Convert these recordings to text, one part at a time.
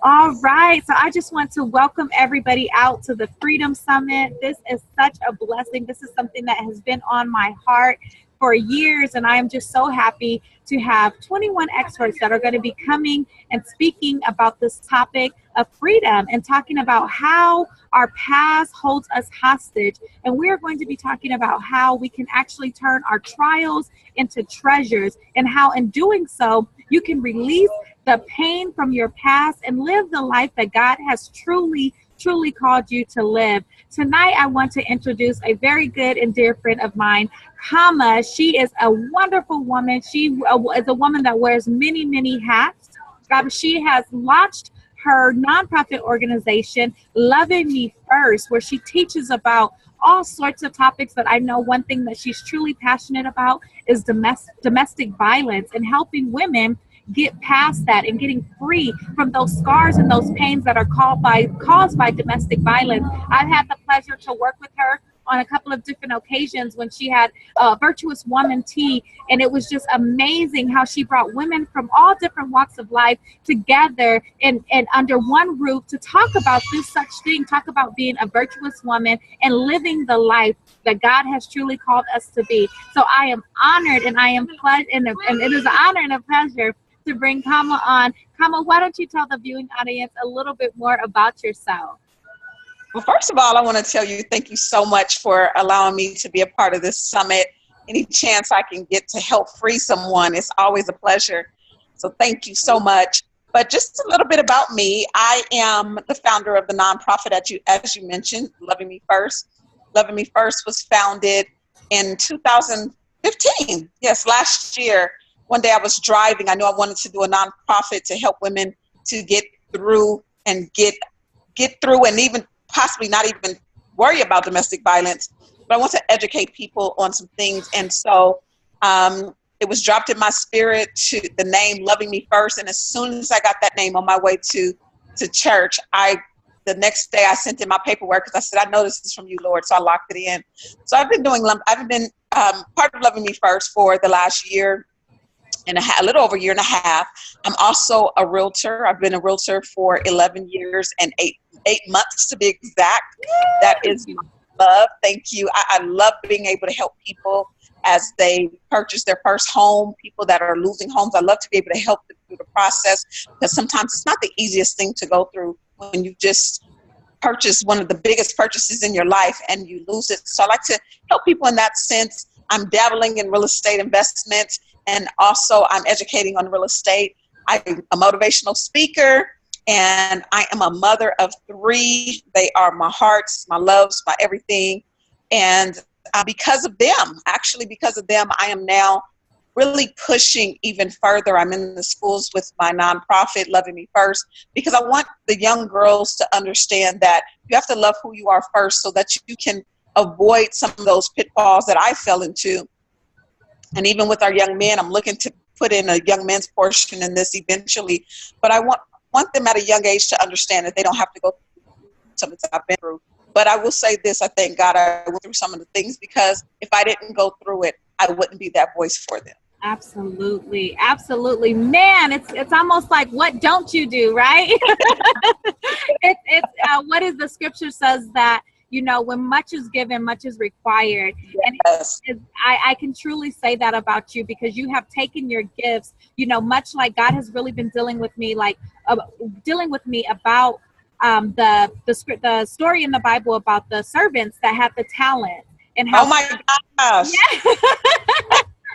All right. So I just want to welcome everybody out to the Freedom Summit. This is such a blessing. This is something that has been on my heart for years, and I am just so happy to have 21 experts that are going to be coming and speaking about this topic of freedom and talking about how our past holds us hostage. And we're going to be talking about how we can actually turn our trials into treasures, and how in doing so, you can release the pain from your past and live the life that God has truly called you to live. Tonight, I want to introduce a very good and dear friend of mine, Kama. She is a wonderful woman. She is a woman that wears many hats. She has launched her nonprofit organization, Loving Me First, where she teaches about all sorts of topics. But I know one thing that she's truly passionate about is domestic violence and helping women get past that and getting free from those scars and those pains that are caused by domestic violence. I've had the pleasure to work with her on a couple of different occasions when she had Virtuous Woman Tea, and it was just amazing how she brought women from all different walks of life together and under one roof to talk about this such thing, talk about being a virtuous woman and living the life that God has truly called us to be. So I am honored, and I am and it is an honor and a pleasure to bring Kama on. Kama, why don't you tell the viewing audience a little bit more about yourself? Well, first of all, I want to tell you thank you so much for allowing me to be a part of this summit. Any chance I can get to help free someone, it's always a pleasure. So thank you so much. But just a little bit about me. I am the founder of the nonprofit, as you mentioned, Loving Me First. Loving Me First was founded in 2015. Yes, last year. One day I was driving. I knew I wanted to do a nonprofit to help women to get through and even possibly not even worry about domestic violence. But I want to educate people on some things. And so it was dropped in my spirit to the name Loving Me First. And as soon as I got that name on my way to church, the next day I sent in my paperwork because I said, I know this is from you, Lord. So I locked it in. So I've been part of Loving Me First for the last year and a little over a year and a half. I'm also a realtor. I've been a realtor for 11 years and eight months to be exact. That is my love. Thank you. I love being able to help people as they purchase their first home, people that are losing homes. I love to be able to help them through the process, because sometimes it's not the easiest thing to go through when you just purchase one of the biggest purchases in your life and you lose it. So I like to help people in that sense. I'm dabbling in real estate investments, and also I'm educating on real estate. I'm a motivational speaker, and I am a mother of 3. They are my hearts, my loves, my everything. And because of them, I am now really pushing even further. I'm in the schools with my nonprofit, Loving Me First, because I want the young girls to understand that you have to love who you are first so that you can avoid some of those pitfalls that I fell into. And even with our young men, I'm looking to put in a young men's portion in this eventually. But I want them at a young age to understand that they don't have to go through something that I've been through. But I will say this, I thank God I went through some of the things, because if I didn't go through it, I wouldn't be that voice for them. Absolutely. Man, it's almost like, what don't you do, right? What is the scripture says that, when much is given, much is required. Yes. And I can truly say that about you, because you have taken your gifts, much like God has really been dealing with me about the story in the Bible about the servants that had the talent and how. Oh my gosh. Yeah.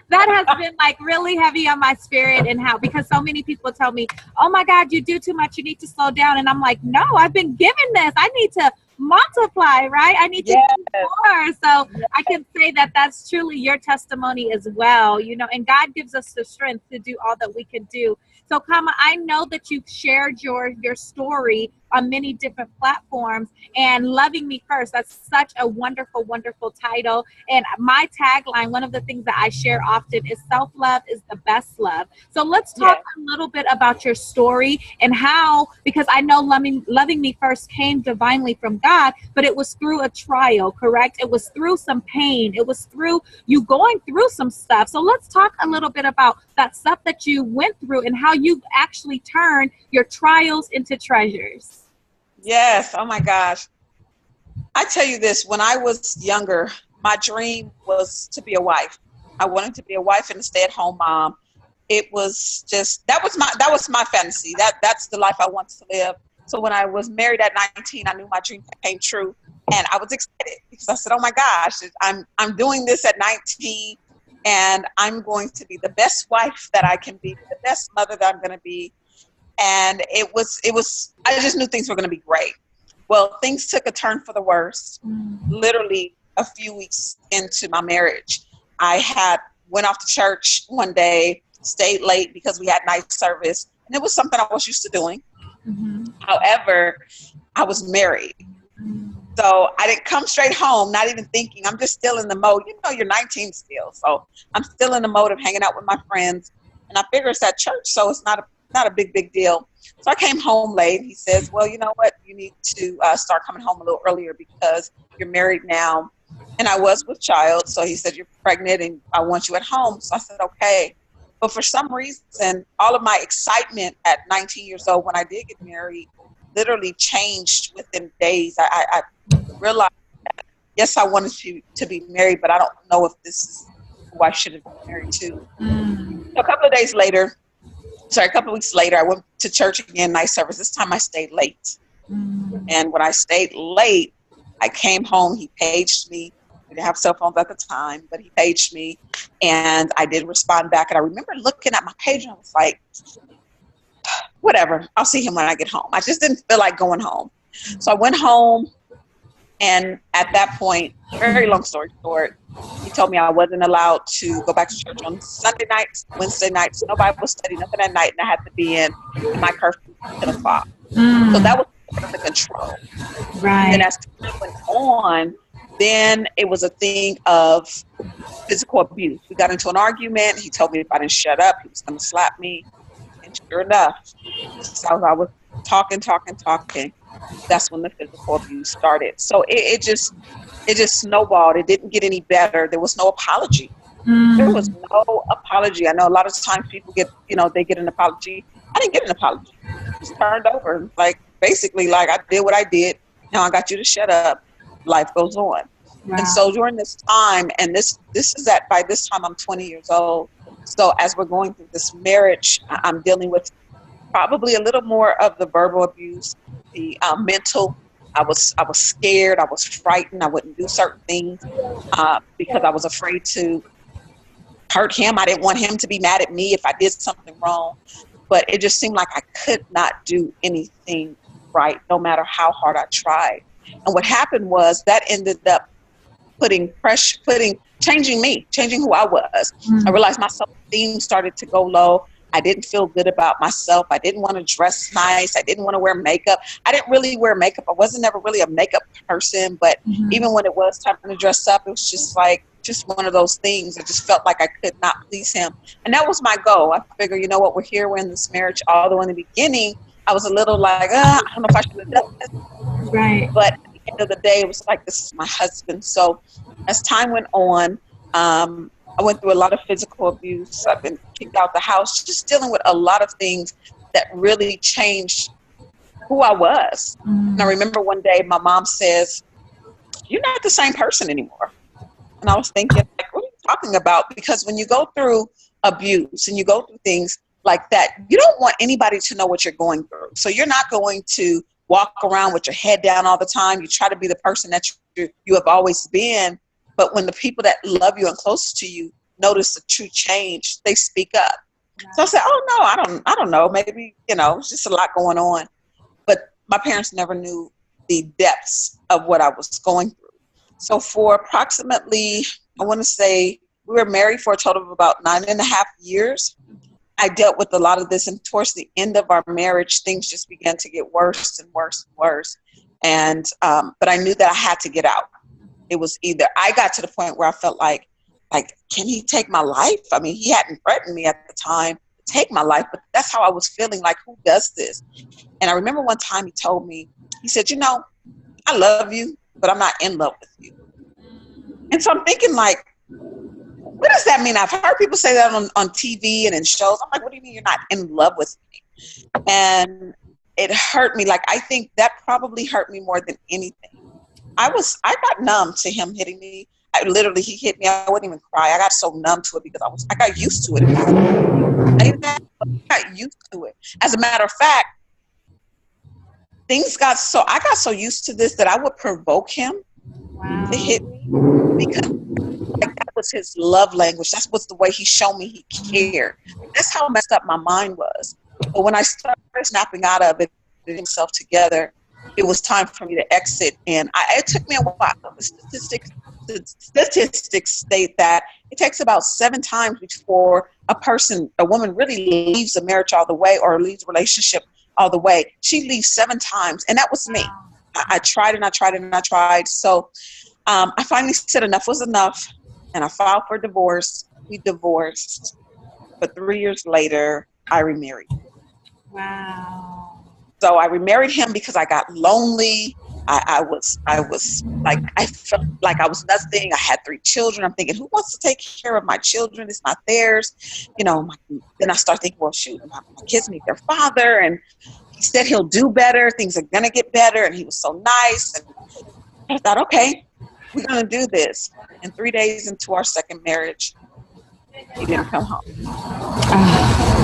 That has been really heavy on my spirit, and how, because so many people tell me, oh my God, you do too much, you need to slow down. And I'm like, no, I've been given this. I need to multiply, right? I need to do more. So I can say that that's truly your testimony as well, and God gives us the strength to do all that we can do. So Kama, I know that you've shared your story on many different platforms. And Loving Me First, that's such a wonderful, wonderful title. And my tagline, one of the things that I share often is self-love is the best love. So let's talk a little bit about your story and how, because I know loving Me First came divinely from God, but it was through a trial, correct? It was through some pain. It was through you going through some stuff. So let's talk a little bit about that stuff that you went through and how you actually turned your trials into treasures. Yes. Oh my gosh. I tell you this, when I was younger, my dream was to be a wife. I wanted to be a wife and a stay-at-home mom. It was just, that was my fantasy. That's the life I wanted to live. So when I was married at 19, I knew my dream came true. And I was excited because I said, oh my gosh, I'm doing this at 19 and I'm going to be the best wife that I can be, the best mother that I'm going to be. And it was, I just knew things were going to be great. Well, things took a turn for the worse. Literally a few weeks into my marriage, I went off to church one day, stayed late because we had night service. And it was something I was used to doing. However, I was married. So I didn't come straight home, not even thinking. I'm just still in the mode. You know, you're 19 still. So I'm still in the mode of hanging out with my friends. And I figure it's at church, so it's not a big deal. So I came home late. He says, well, you know what? You need to start coming home a little earlier because you're married now. And I was with child. So he said, you're pregnant and I want you at home. So I said, okay. But for some reason, all of my excitement at 19 years old when I did get married literally changed within days. I realized that, yes, I wanted to be married, but I don't know if this is who I should have been married to. So a couple of weeks later, I went to church again, night service. This time I stayed late. And when I stayed late, I came home. He paged me. We didn't have cell phones at the time, but he paged me and I did respond back. And I remember looking at my page and I was like, whatever, I'll see him when I get home. I just didn't feel like going home. So I went home, and at that point, very long story short, he told me I wasn't allowed to go back to church on Sunday nights, Wednesday nights, no Bible study, nothing at night, and I had to be in my curfew at 10 o'clock. So that was the control. Right. And as time went on, then it was a thing of physical abuse. We got into an argument. He told me if I didn't shut up, he was going to slap me. And sure enough, so I was talking, that's when the physical abuse started. So it just snowballed. It didn't get any better. There was no apology. There was no apology. I know a lot of times people get, they get an apology. I didn't get an apology. It was turned over. Like, basically, like, I did what I did. Now I got you to shut up. Life goes on. Wow. And so during this time, and this is by this time I'm 20 years old. So as we're going through this marriage, I'm dealing with probably a little more of the verbal abuse, the mental. I was scared. I was frightened. I wouldn't do certain things because I was afraid to hurt him. I didn't want him to be mad at me if I did something wrong. But it just seemed like I could not do anything right, no matter how hard I tried. And what happened was that ended up changing who I was. I realized my self-esteem started to go low. I didn't feel good about myself. I didn't want to dress nice. I didn't want to wear makeup. I didn't really wear makeup. I wasn't ever really a makeup person, but even when it was time to dress up, it was just one of those things. I just felt like I could not please him. And that was my goal. I figured, you know what, we're in this marriage. Although in the beginning, I was a little like, I don't know if I should have done this. Right. But at the end of the day, it was like, this is my husband. So as time went on, I went through a lot of physical abuse. I've been kicked out the house, just dealing with a lot of things that really changed who I was. And I remember one day my mom says, you're not the same person anymore. And I was thinking, like, what are you talking about? Because when you go through abuse and you go through things like that, you don't want anybody to know what you're going through. So you're not going to walk around with your head down all the time. You try to be the person that you have always been. But when the people that love you and close to you notice the true change, they speak up. Right. So I said, oh, no, I don't know. Maybe, it's just a lot going on. But my parents never knew the depths of what I was going through. So for approximately, I want to say, we were married for a total of about 9.5 years. I dealt with a lot of this, and towards the end of our marriage, things just began to get worse and worse and worse. And but I knew that I had to get out. It was either I got to the point where I felt like, can he take my life? I mean, he hadn't threatened me at the time to take my life, but that's how I was feeling. Like, who does this? And I remember one time he told me, he said, you know, I love you, but I'm not in love with you. And so I'm thinking, like, what does that mean? I've heard people say that on TV and in shows. I'm like, what do you mean you're not in love with me? And it hurt me. Like, I think that probably hurt me more than anything. I got numb to him hitting me. He hit me. I wouldn't even cry. I got so numb to it because I got used to it. I got used to it. As a matter of fact, I got so used to this that I would provoke him to hit me because that was his love language. That was the way he showed me he cared. That's how messed up my mind was. But when I started snapping out of it, getting myself together, it was time for me to exit. And it took me a while. The statistics state that it takes about 7 times before a woman really leaves a marriage all the way or leaves a relationship all the way. She leaves 7 times. And that was me. I tried and I tried and I tried. So I finally said enough was enough. And I filed for divorce. We divorced. But 3 years later, I remarried. Wow. So I remarried him because I got lonely. I was like, I felt like I was nothing. I had 3 children. I'm thinking, who wants to take care of my children? It's not theirs. You know, then I start thinking, well, shoot, my kids need their father. And he said he'll do better. Things are going to get better. And he was so nice. And I thought, okay, we're going to do this. And 3 days into our second marriage, he didn't come home.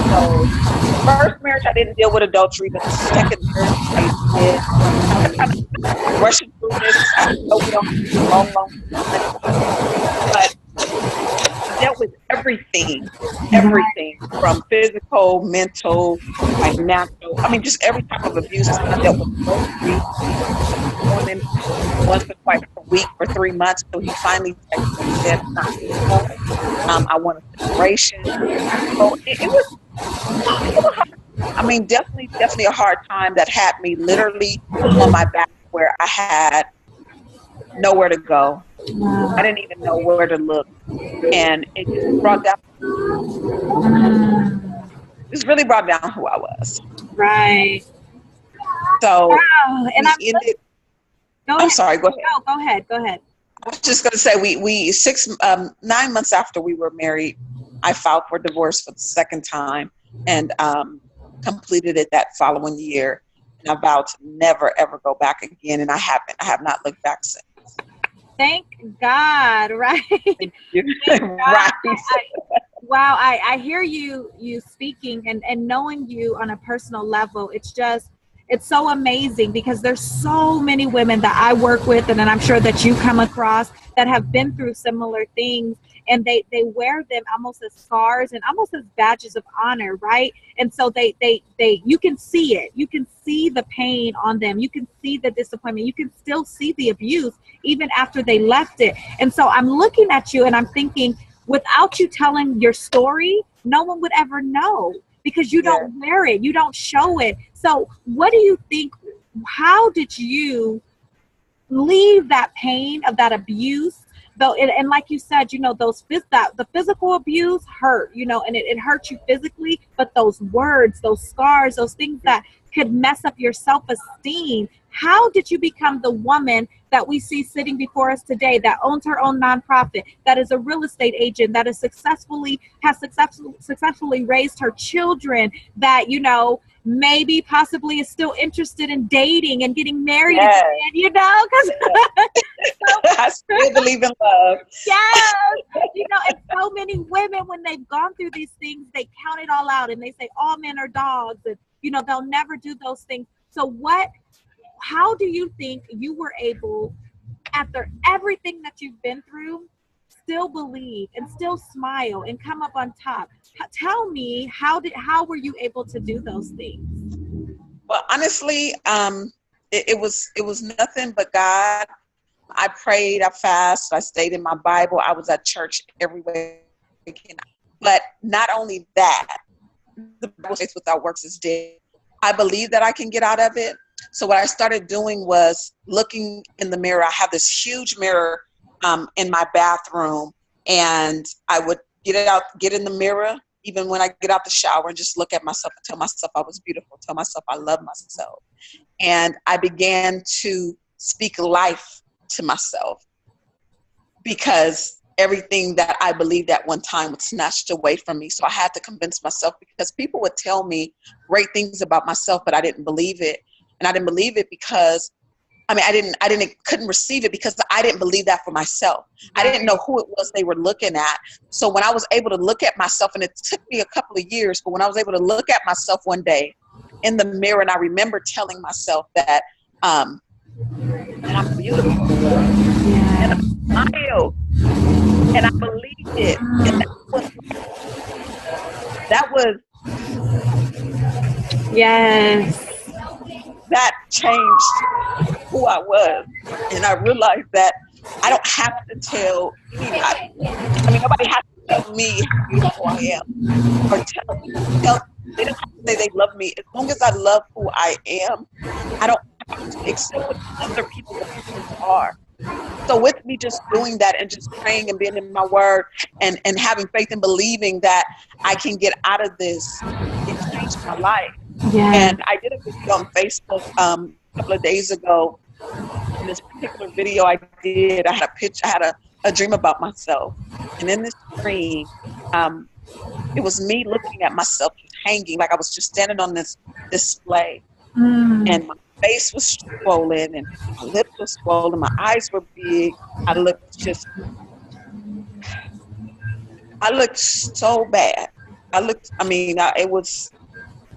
So the first marriage, I didn't deal with adultery, but the second marriage, I did. I'm kind of rushing through this. I know we don't have long, but I dealt with everything from physical, mental, financial. I mean, just every type of abuse. I dealt with once or twice a week for 3 months. So he finally texted me and said, I want a separation. So it was hard. I mean, definitely a hard time that had me literally on my back where I had nowhere to go. I didn't even know where to look. And it just brought down, just really brought down who I was. Right. So wow. And I'm sorry, go ahead. No, go ahead. I was just going to say, we 9 months after we were married, I filed for divorce for the second time and completed it that following year. And I vowed to never, ever go back again. And I haven't. I have not looked back since. Thank God, right? Thank you. Thank God. Right. Wow, I hear you speaking and knowing you on a personal level. It's so amazing because there's so many women that I work with and then I'm sure that you come across that have been through similar things, and they wear them almost as scars and almost as badges of honor, right? And so they you can see it. You can see the pain on them. You can see the disappointment. You can still see the abuse even after they left it. And so I'm looking at you and I'm thinking, without you telling your story, no one would ever know because you don't wear it. You don't show it. So what do you think, how did you leave that pain of that abuse? Though, and like you said, you know, the physical abuse hurt, you know, and it hurt you physically, but those words, those scars, those things that could mess up your self-esteem. How did you become the woman that we see sitting before us today, that owns her own nonprofit, that is a real estate agent, that has successfully raised her children, that, you know, maybe possibly is still interested in dating and getting married again, you know, because I still believe in love. Yes, you know, and so many women, when they've gone through these things, they count it all out and they say all men are dogs, and you know they'll never do those things. So how do you think you were able, after everything that you've been through, still believe and still smile and come up on top? Tell me, how were you able to do those things? Well, honestly, it was nothing but God. I prayed, I fasted, I stayed in my Bible. I was at church every weekend. But not only that, the Bible says without works is dead. I believe that I can get out of it. So what I started doing was looking in the mirror. I have this huge mirror in my bathroom, and I would get in the mirror, even when I get out the shower, and just look at myself and tell myself I was beautiful, tell myself I love myself. And I began to speak life to myself, because everything that I believed at one time was snatched away from me. So I had to convince myself, because people would tell me great things about myself, but I didn't believe it. And I didn't believe it because couldn't receive it, because I didn't believe that for myself. I didn't know who it was they were looking at. So when I was able to look at myself, and it took me a couple of years, but when I was able to look at myself one day in the mirror, and I remember telling myself that I'm beautiful, and I'm smile, and I believed it. And that was Yes. that changed who I was. And I realized that I don't have to tell anybody. I mean, nobody has to tell me how beautiful I am, or tell they don't have to say they love me. As long as I love who I am, I don't have to accept what other people's opinions are. So with me just doing that and just praying and being in my word and having faith and believing that I can get out of this, it changed my life. Yeah. And I did a video on Facebook a couple of days ago. In this particular video I did, I had a dream about myself. And in this dream, it was me looking at myself just hanging, like I was just standing on this display. And my face was swollen, and my lips were swollen, my eyes were big. I looked so bad.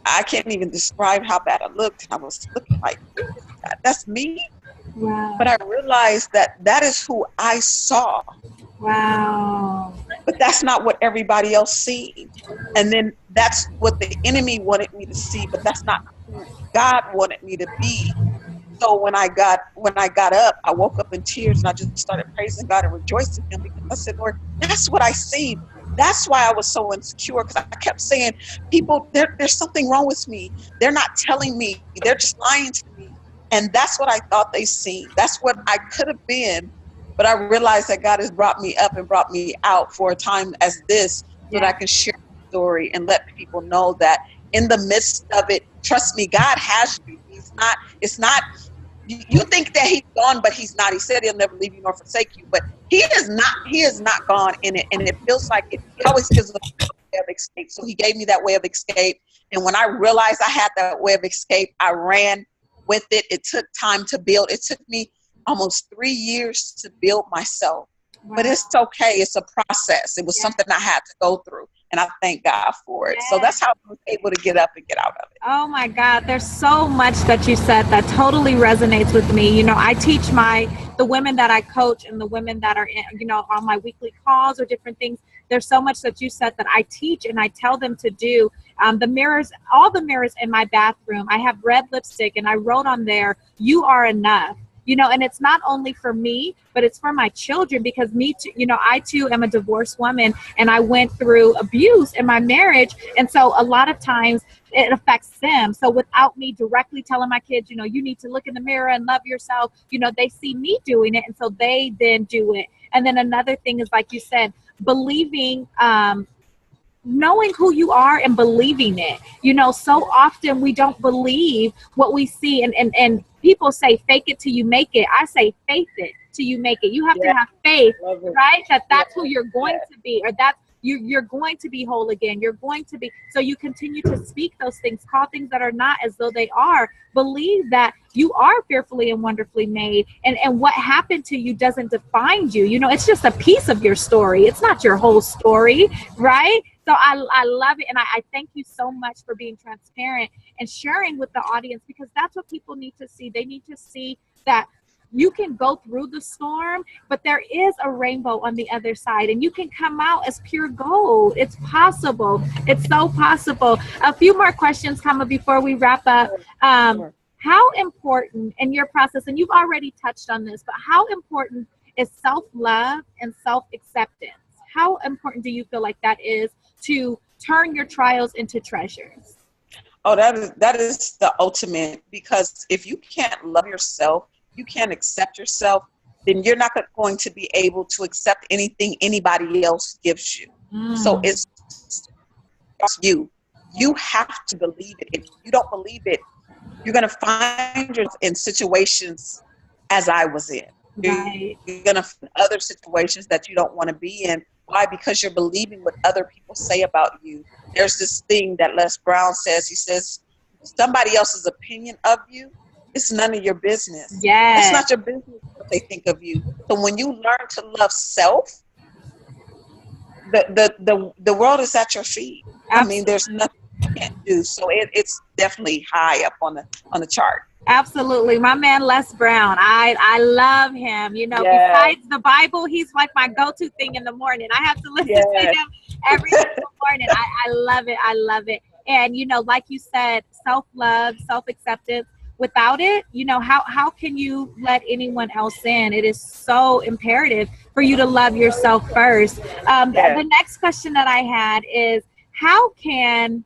I can't even describe how bad I looked. I was looking like, that's me. Wow. But I realized that is who I saw. Wow. But that's not what everybody else sees. And then that's what the enemy wanted me to see, but that's not who God wanted me to be. So when I got up, I woke up in tears, and I just started praising God and rejoicing Him, because I said, Lord, that's what I see. That's why I was so insecure, because I kept saying, people, there's something wrong with me. They're not telling me. They're just lying to me. And that's what I thought they seen. That's what I could have been. But I realized that God has brought me up and brought me out for a time as this, so that I can share my story and let people know that in the midst of it, trust me, God has you. It's not, you think that He's gone, but He's not. He said He'll never leave you nor forsake you, but He is not gone in it. And it feels like it. He always gives us a way of escape. So He gave me that way of escape. And when I realized I had that way of escape, I ran with it. It took time to build. It took me almost 3 years to build myself. Wow. But it's okay. It's a process. It was something I had to go through. And I thank God for it. So that's how I was able to get up and get out of it. Oh my God, there's so much that you said that totally resonates with me. You know, I teach the women that I coach and the women that are in, on my weekly calls or different things. There's so much that you said that I teach and I tell them to do. All the mirrors in my bathroom, I have red lipstick, and I wrote on there, "You are enough." And it's not only for me, but it's for my children, because me too, I too am a divorced woman, and I went through abuse in my marriage. And so a lot of times it affects them. So without me directly telling my kids, you need to look in the mirror and love yourself, they see me doing it. And so they then do it. And then another thing is, like you said, believing, knowing who you are and believing it. So often we don't believe what we see, and people say fake it till you make it. I say faith it till you make it. You have to have faith, right? That's who you're going to be, or that's you're going to be whole again. You're going to be, so you continue to speak those things, call things that are not as though they are. Believe that you are fearfully and wonderfully made, and what happened to you doesn't define you. It's just a piece of your story. It's not your whole story, right? So I love it. And I thank you so much for being transparent and sharing with the audience, because that's what people need to see. They need to see that you can go through the storm, but there is a rainbow on the other side, and you can come out as pure gold. It's possible. It's so possible. A few more questions, Kama, before we wrap up. How important in your process, and you've already touched on this, but how important is self-love and self-acceptance? How important do you feel like that is to turn your trials into treasures? Oh, that is the ultimate, because if you can't love yourself, you can't accept yourself, then you're not going to be able to accept anything anybody else gives you. So Mm, it's you. You have to believe it. If you don't believe it, you're going to find yourself in situations as I was in. right. You're going to find other situations that you don't want to be in. Why? Because you're believing what other people say about you. There's this thing that Les Brown says. He says, somebody else's opinion of you, it's none of your business. It's Yes. not your business what they think of you. So when you learn to love self, the world is at your feet. I mean, there's Absolutely. nothing you can't do. So it's definitely high up on the chart. Absolutely. My man, Les Brown. I love him. You know, Yes, besides the Bible, he's like my go-to thing in the morning. I have to listen to yes, him every single morning. I love it. I love it. And, you know, like you said, self-love, self-acceptance. Without it, you know, how can you let anyone else in? It is so imperative for you to love yourself first. yes. The next question that I had is, how can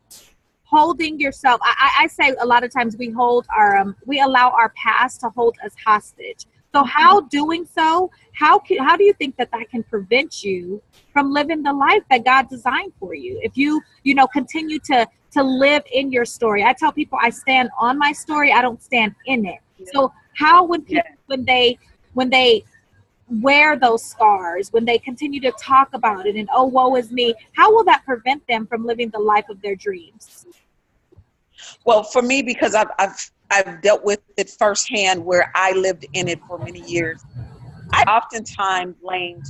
holding yourself, I say a lot of times we hold our we allow our past to hold us hostage. So how doing so, how do you think that can prevent you from living the life that God designed for you if you know continue to live in your story? I tell people I stand on my story, I don't stand in it. So how, when Yes. people, when they wear those scars, when they continue to talk about it and, oh, woe is me, how will that prevent them from living the life of their dreams? Well, for me, because I've dealt with it firsthand, where I lived in it for many years. I oftentimes blamed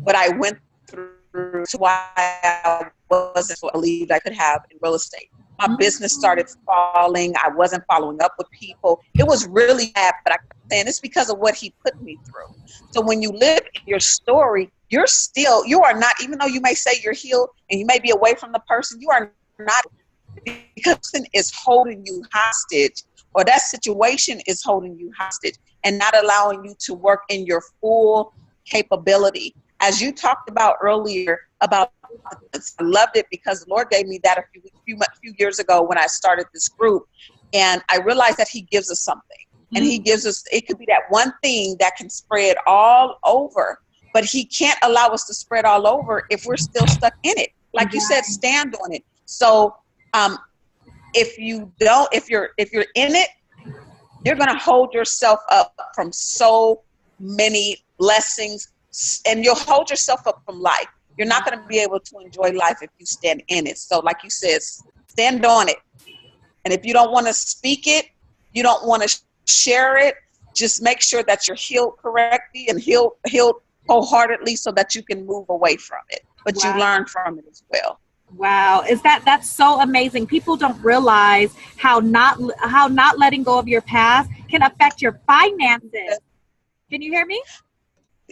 what I went through to why I wasn't so believed I could have in real estate. My business started falling. I wasn't following up with people. It was really bad, but I kept saying it's because of what he put me through. So when you live in your story, you are not, even though you may say you're healed and you may be away from the person, you are not, because person is holding you hostage, or that situation is holding you hostage and not allowing you to work in your full capability. As you talked about earlier about, I loved it because the Lord gave me that a few years ago when I started this group, and I realized that he gives us something, and he gives us, it could be that one thing that can spread all over, but he can't allow us to spread all over if we're still stuck in it. Like you said, stand on it. So if you're in it, you're going to hold yourself up from so many blessings, and you'll hold yourself up from life. You're not going to be able to enjoy life if you stand in it. So like you said, stand on it. And if you don't want to speak it, you don't want to share it, just make sure that you're healed correctly and healed wholeheartedly, so that you can move away from it, but you learn from it as well. Wow, that's so amazing. People don't realize how not letting go of your past can affect your finances. Can you hear me?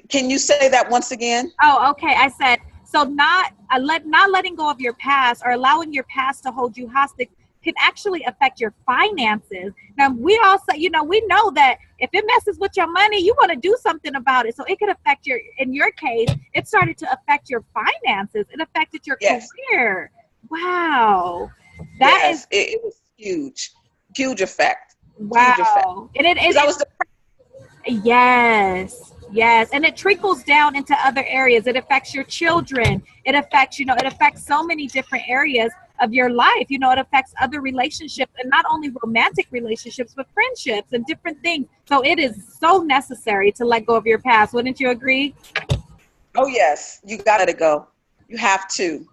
Can you say that once again? Oh, okay. I said, so not letting go of your past or allowing your past to hold you hostage can actually affect your finances. Now, we also, you know, we know that if it messes with your money, you want to do something about it. So it could affect in your case, it started to affect your finances. It affected your career. Wow. It was huge effect. Wow. Huge effect. And it was Yes. And it trickles down into other areas. It affects your children. It affects, it affects so many different areas of your life. You know, it affects other relationships, and not only romantic relationships, but friendships and different things. So it is so necessary to let go of your past. Wouldn't you agree? Oh, yes. You got to let it go. You have to.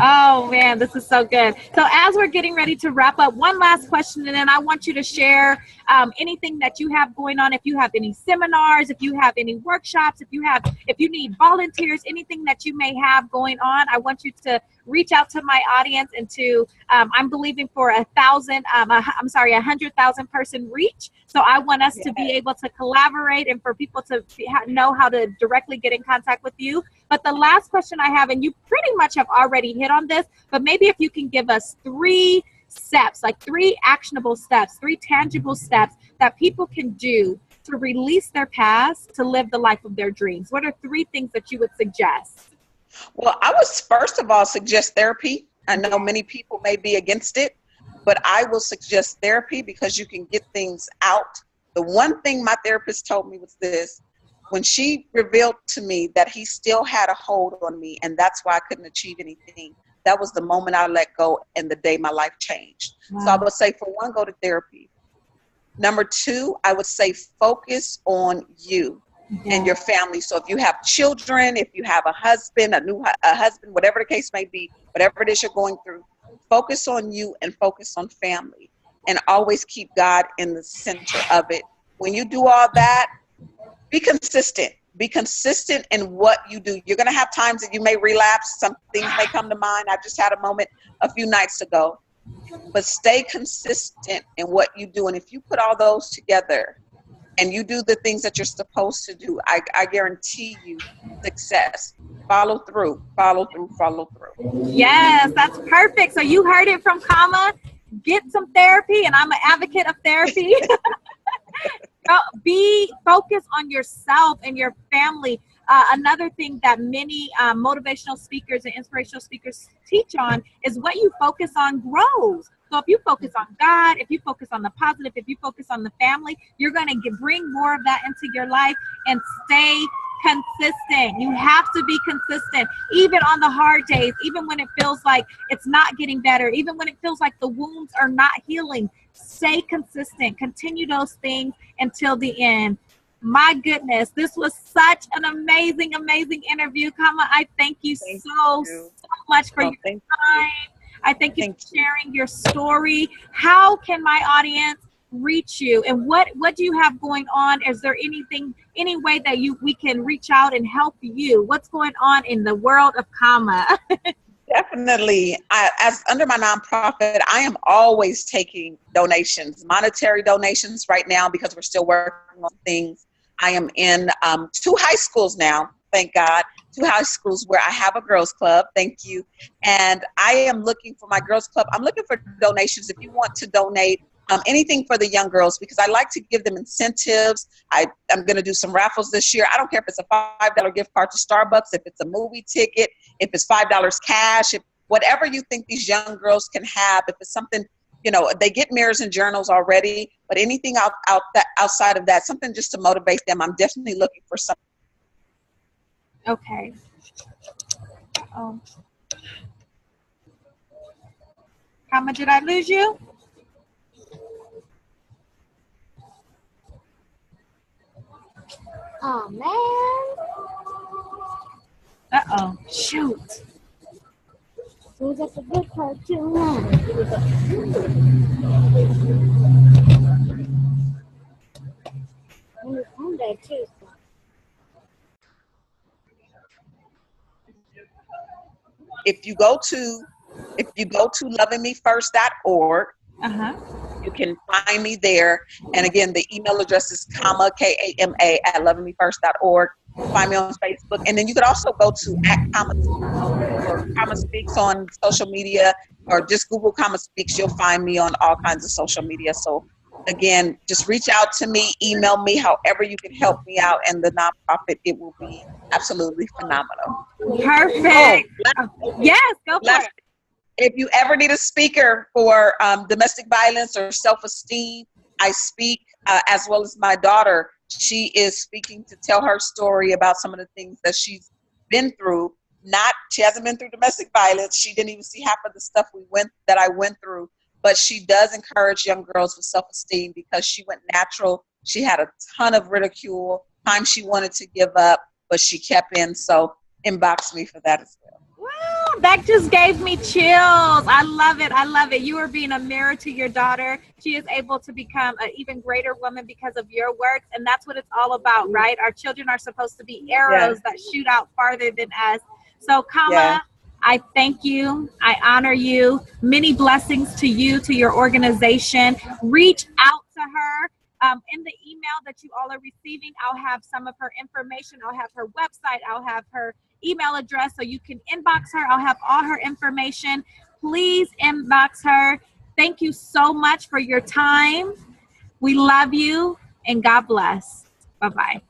Oh man, this is so good. So as we're getting ready to wrap up, one last question, and then I want you to share anything that you have going on. If you have any seminars, if you have any workshops, if you need volunteers, anything that you may have going on, I want you to reach out to my audience and to I'm believing for 100,000 person reach. So I want us to be able to collaborate and for people to know how to directly get in contact with you. But the last question I have, and you pretty much have already hit on this, but maybe if you can give us 3 steps, like 3 actionable steps, 3 tangible steps that people can do to release their past to live the life of their dreams. What are 3 things that you would suggest? Well, I would first of all suggest therapy. I know many people may be against it, but I will suggest therapy because you can get things out. The one thing my therapist told me was this: when she revealed to me that he still had a hold on me and that's why I couldn't achieve anything, that was the moment I let go and the day my life changed. Wow. So I would say, for one, go to therapy. Number two, I would say focus on you and your family. So if you have children, if you have a husband, a husband, whatever the case may be, whatever it is you're going through, focus on you and focus on family, and always keep God in the center of it. When you do all that, be consistent. Be consistent in what you do. You're going to have times that you may relapse. Some things may come to mind. I just had a moment a few nights ago. But stay consistent in what you do. And if you put all those together and you do the things that you're supposed to do, I guarantee you success. Follow through, follow through, follow through. Yes, that's perfect. So you heard it from Kama. Get some therapy, and I'm an advocate of therapy. Be focused on yourself and your family. Another thing that many motivational speakers and inspirational speakers teach on is what you focus on grows. So if you focus on God, if you focus on the positive, if you focus on the family, you're going to bring more of that into your life and stay consistent. You have to be consistent, even on the hard days, even when it feels like it's not getting better, even when it feels like the wounds are not healing. Stay consistent. Continue those things until the end. My goodness, this was such an amazing, amazing interview. Kama, I thank you so much for your time. I thank you for sharing your story. How can my audience reach you, and what do you have going on? Is there any way that we can reach out and help you? What's going on in the world of Kama? Definitely. As under my nonprofit, I am always taking donations, monetary donations right now, because we're still working on things. I am in 2 high schools now, thank God. 2 high schools where I have a girls club. Thank you. And I am looking for my girls club. I'm looking for donations. If you want to donate, anything for the young girls, because I like to give them incentives. I'm going to do some raffles this year. I don't care if it's a $5 gift card to Starbucks, if it's a movie ticket, if it's $5 cash, if whatever you think these young girls can have, if it's something, they get mirrors and journals already, but anything outside of that, something just to motivate them. I'm definitely looking for something. Okay. Oh. Kama, did I lose you? Oh man. Uh-oh. Shoot. So that's a good cartoon. And it's on there too. If you go to lovingmefirst.org, you can find me there. And again, the email address is Kama, Kama at lovingmefirst.org. Find me on Facebook. And then you could also go to @Kama or Kama Speaks on social media, or just Google Kama Speaks. You'll find me on all kinds of social media. So again, just reach out to me, email me, however you can help me out and the nonprofit. It will be absolutely phenomenal. Perfect. Yes, go for it. If you ever need a speaker for domestic violence or self-esteem, I speak, as well as my daughter. She is speaking to tell her story about some of the things that she's been through. She hasn't been through domestic violence. She didn't even see half of the stuff that I went through. But she does encourage young girls with self-esteem, because she went natural. She had a ton of ridicule, times she wanted to give up, but she kept in. So inbox me for that as well. Wow, that just gave me chills. I love it. I love it. You are being a mirror to your daughter. She is able to become an even greater woman because of your work. And that's what it's all about, right? Our children are supposed to be arrows that shoot out farther than us. So, Kama, I thank you. I honor you. Many blessings to you, to your organization. Reach out to her. In the email that you all are receiving, I'll have some of her information. I'll have her website. I'll have her email address, so you can inbox her. I'll have all her information. Please inbox her. Thank you so much for your time. We love you, and God bless. Bye-bye.